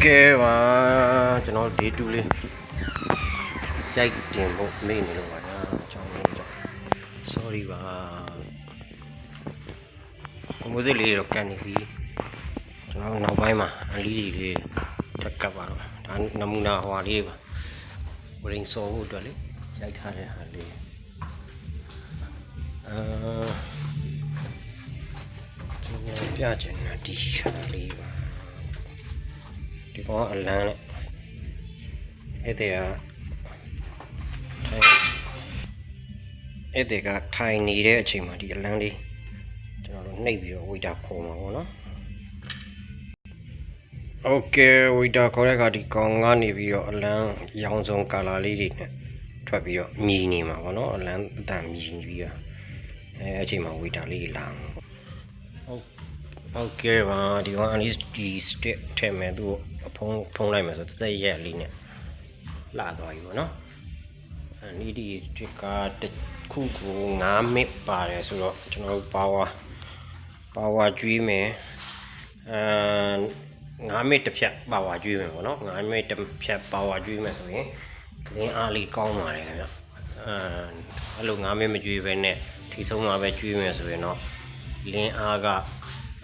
Okay ပါကျွန်တော် day 2လေးရိုက်တင်ဖို့မေ့နေလို့ပါညာအကြောင်းလေးကြောင့် sorry ပါကွန်ပိုစစ်လေးတော့ကန်နေပြီကျွန်တော်နောက်ပိုင်းမှာအလီလေးထပ်ကပ်ပါတော့ဒါနမူနာဟွာလေးပါဝရင်စော်ဖို့အတွက်လေရိုက်ထားတဲ့ဟာလေးကျွန်တော်ပြချင်တာဒီဟာလေးပါဒီကောင်အလန်းနဲ့အဲ့တဲ့ကထိုင်နေတဲ့အချိန်မှာဒီအလန်းလေးကျွန်တော်တို့နှိပ်ပြီးတော့ဝိတာခေါ်မှာပေါ့နော်โอเคဝိတာခေါ်တဲ့အခါဒီကောင်ကနေပြီးတော့အလန်းရောင်စုံကာလာလေးတွေနဲ့ထွက်ပြီးတော့မြည်နေမှာပေါ့နော်အလန်းအတန်မြည်ပြီးတော့အချိန်မှာဝိတာလေးလာမှာပေါ့โอเคပါဒီကောင်အနည်းဒီ stick ထည့်မယ်သူ့အဖုံးလိုက်မယ်ဆိုတော့တက်ရက်လေးနဲ့လာသွားပြီပေါ့နော်အနည်းဒီ stick ကတစ်ခုကို9 mid ပါတယ်ဆိုတော့ကျွန်တော်တို့ power ကျွေးမယ်9 mid တစ်ဖြတ် power ကျွေးမယ်ပေါ့နော်9 mid တစ်ဖြတ် power ကျွေးမယ်ဆိုရင်လင်းအားလေးကောင်းပါတယ်ခင်ဗျအဲ့လို9 mid မကျွေးဘဲနဲ့ထိဆုံးမှာပဲကျွေးမယ်ဆိုရင်တော့လင်းအားက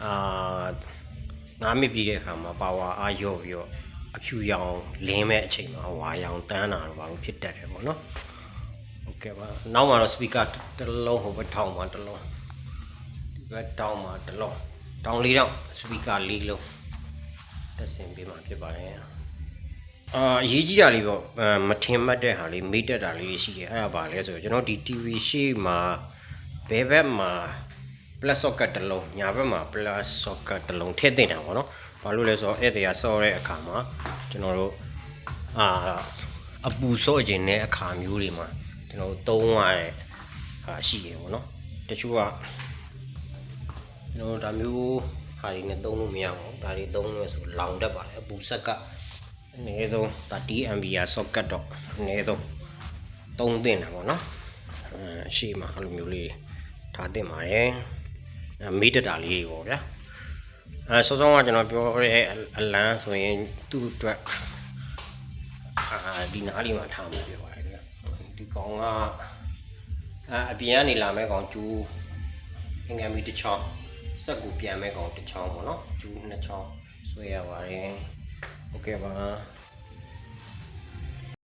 9 mid ပြီးတဲ့အခါမှာ power အားရော့ပြီးတော့အဖြူရောင်လင်းမဲ့အချိန်မှာဝါရောင်တန်းတာတော့ဘာလို့ဖြစ်တတ်တယ်ပေါ့နော်โอเคပါနောက်မှာတော့ speaker တစ်လုံးဟိုဘက်ထောင်မှာတစ်လုံးဒီဘက်တောင်းမှာတစ်လုံးတောင်းလေးတော့ speaker လေးလုံးတက်ဆင်ပေးမှာဖြစ်ပါတယ်အရေးကြီးတာလေးပေါ့မထင်မှတ်တဲ့ဟာလေးမေ့တက်တာလေးရှိတယ်အဲ့ဒါပါလဲဆိုတော့ကျွန်တော်ဒီ TV ရှေ့မှာဘယ်ဘက်မှာ plus socket တစ်လုံးညာဘက်မှာ plus socket တစ်လုံးထည့်တင်တာပေါ့နော်ဘာလို့လဲဆိုတော့အဲ့ဒီကဆော့တဲ့အခါမှာကျွန်တော်တို့အပူဆော့ခြင်းတဲ့အခါမျိုးတွေမှာကျွန်တော်တို့သုံးရတဲ့ရှိရပေါ့နော်တချို့ကကျွန်တော်ဒါမျိုးဟာတွေနဲ့သုံးလို့မရဘူးဒါတွေသုံးလို့ဆိုလောင်တတ်ပါတယ်အပူဆက်ကအနည်းဆုံး30 ampere socket တော့အနည်းဆုံးသုံးသင့်တာပေါ့နော်ရှေ့မှာအဲ့လိုမျိုးလေးထားသင့်ပါတယ်မေးတတာလေးပေါ့ဗျာစောစောကကျွန်တော်ပြောတဲ့အလန်းဆိုရင်သူ့အတွက်ဒီနားလေးမှာထားမှာပြောပါတယ်ဗျာဒီကောင်ကအပြင်ကနေလာမဲ့ကောင်ကျူးအင်္ဂါမီတစ်ချောင်းစက်ကိုပြန်မဲ့ကောင်တစ်ချောင်းပေါ့နော်ကျူးနှစ်ချောင်းဆွဲရပါတယ်โอเคပါ